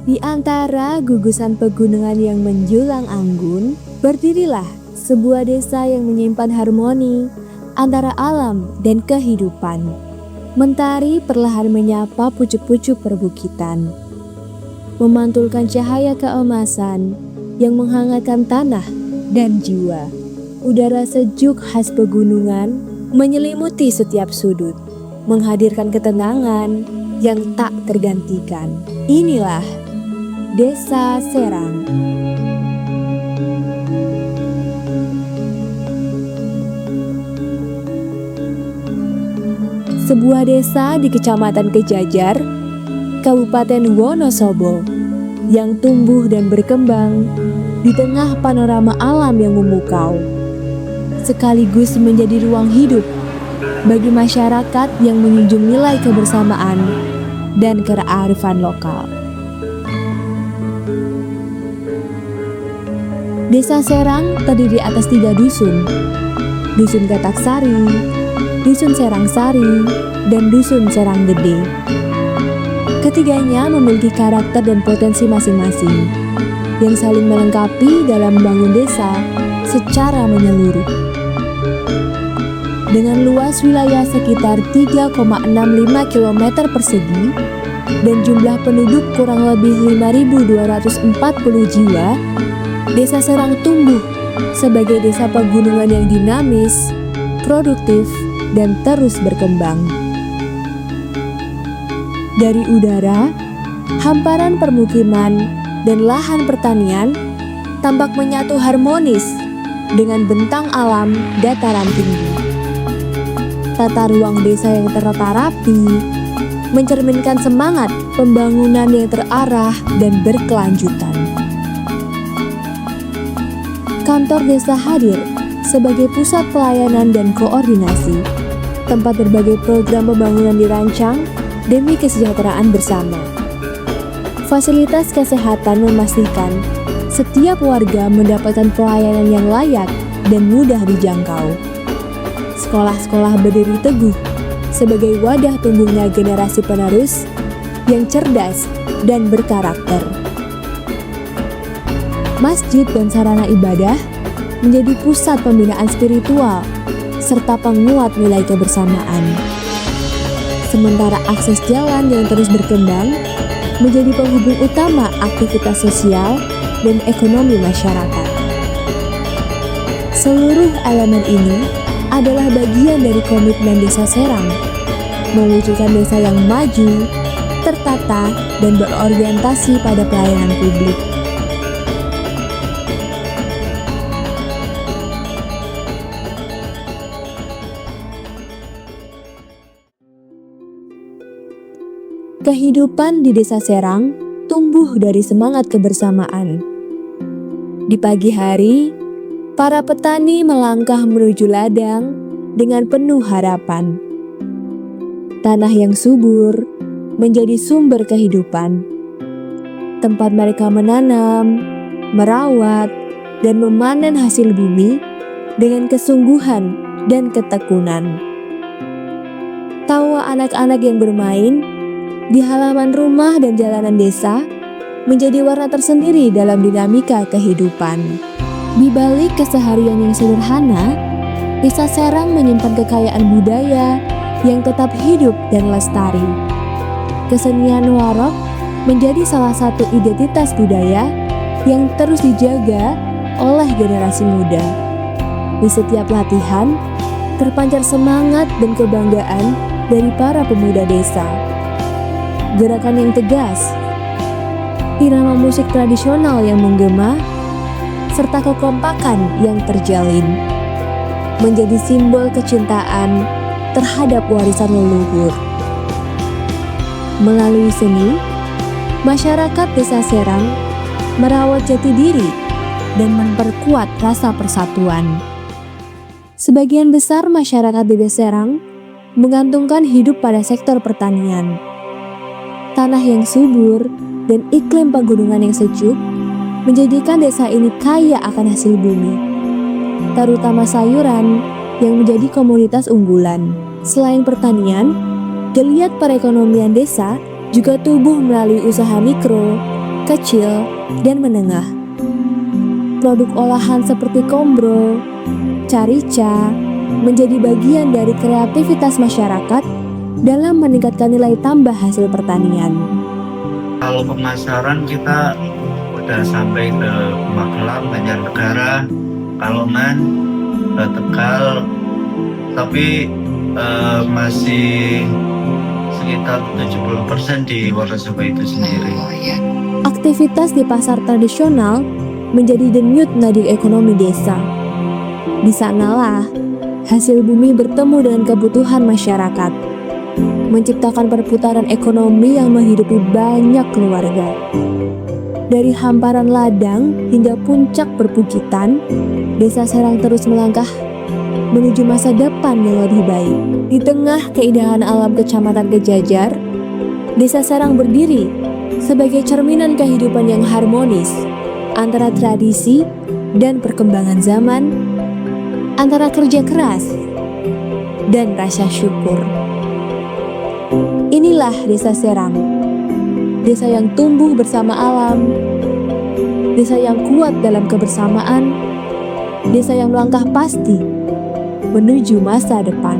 Di antara gugusan pegunungan yang menjulang anggun, berdirilah sebuah desa yang menyimpan harmoni antara alam dan kehidupan. Mentari perlahan menyapa pucuk-pucuk perbukitan, memantulkan cahaya keemasan yang menghangatkan tanah dan jiwa. Udara sejuk khas pegunungan menyelimuti setiap sudut, menghadirkan ketenangan yang tak tergantikan. Inilah Desa Serang. Sebuah desa di Kecamatan Kejajar, Kabupaten Wonosobo, yang tumbuh dan berkembang di tengah panorama alam yang memukau, sekaligus menjadi ruang hidup bagi masyarakat yang menjunjung nilai kebersamaan dan kearifan lokal. Desa Serang terdiri atas 3 dusun: Dusun Gataksari, Dusun Serangsari, dan Dusun Serang Gede. Ketiganya memiliki karakter dan potensi masing-masing yang saling melengkapi dalam membangun desa secara menyeluruh. Dengan luas wilayah sekitar 3,65 km persegi dan jumlah penduduk kurang lebih 5.240 jiwa, Desa Serang tumbuh sebagai desa pegunungan yang dinamis, produktif, dan terus berkembang. Dari udara, hamparan permukiman, dan lahan pertanian tampak menyatu harmonis dengan bentang alam dataran tinggi. Tata ruang desa yang tertata rapi mencerminkan semangat pembangunan yang terarah dan berkelanjutan. Kantor desa hadir sebagai pusat pelayanan dan koordinasi, tempat berbagai program pembangunan dirancang demi kesejahteraan bersama. Fasilitas kesehatan memastikan setiap warga mendapatkan pelayanan yang layak dan mudah dijangkau. Sekolah-sekolah berdiri teguh sebagai wadah tumbuhnya generasi penerus yang cerdas dan berkarakter. Masjid dan sarana ibadah menjadi pusat pembinaan spiritual serta penguat nilai kebersamaan. Sementara akses jalan yang terus berkembang menjadi penghubung utama aktivitas sosial dan ekonomi masyarakat. Seluruh elemen ini adalah bagian dari komitmen Desa Serang, mewujudkan desa yang maju, tertata, dan berorientasi pada pelayanan publik. Kehidupan di Desa Serang tumbuh dari semangat kebersamaan. Di pagi hari, para petani melangkah menuju ladang dengan penuh harapan. Tanah yang subur menjadi sumber kehidupan, tempat mereka menanam, merawat, dan memanen hasil bumi dengan kesungguhan dan ketekunan. Tawa anak-anak yang bermain di halaman rumah dan jalanan desa menjadi warna tersendiri dalam dinamika kehidupan. Di balik keseharian yang sederhana, Desa Serang menyimpan kekayaan budaya yang tetap hidup dan lestari. Kesenian warok menjadi salah satu identitas budaya yang terus dijaga oleh generasi muda. Di setiap latihan, terpancar semangat dan kebanggaan dari para pemuda desa. Gerakan yang tegas, irama musik tradisional yang menggema, serta kekompakan yang terjalin menjadi simbol kecintaan terhadap warisan leluhur. Melalui seni, masyarakat Desa Serang merawat jati diri dan memperkuat rasa persatuan. Sebagian besar masyarakat di Desa Serang menggantungkan hidup pada sektor pertanian. Tanah yang subur dan iklim pegunungan yang sejuk menjadikan desa ini kaya akan hasil bumi, terutama sayuran yang menjadi komoditas unggulan. Selain pertanian, geliat perekonomian desa juga tumbuh melalui usaha mikro, kecil, dan menengah. Produk olahan seperti kombro, carica, menjadi bagian dari kreativitas masyarakat dalam meningkatkan nilai tambah hasil pertanian. Kalau pemasaran kita udah sampai ke Magelang, Banjarnegara, Kalongan, Tegal, tapi masih sekitar 70% di Wonosobo itu sendiri. Aktivitas di pasar tradisional menjadi denyut nadi ekonomi desa. Di sanalah hasil bumi bertemu dengan kebutuhan masyarakat, menciptakan perputaran ekonomi yang menghidupi banyak keluarga. Dari hamparan ladang hingga puncak perbukitan, Desa Serang terus melangkah menuju masa depan yang lebih baik. Di tengah keindahan alam Kecamatan Gejajar, Desa Serang berdiri sebagai cerminan kehidupan yang harmonis antara tradisi dan perkembangan zaman, antara kerja keras dan rasa syukur. Inilah Desa Serang, desa yang tumbuh bersama alam, desa yang kuat dalam kebersamaan, desa yang melangkah pasti menuju masa depan.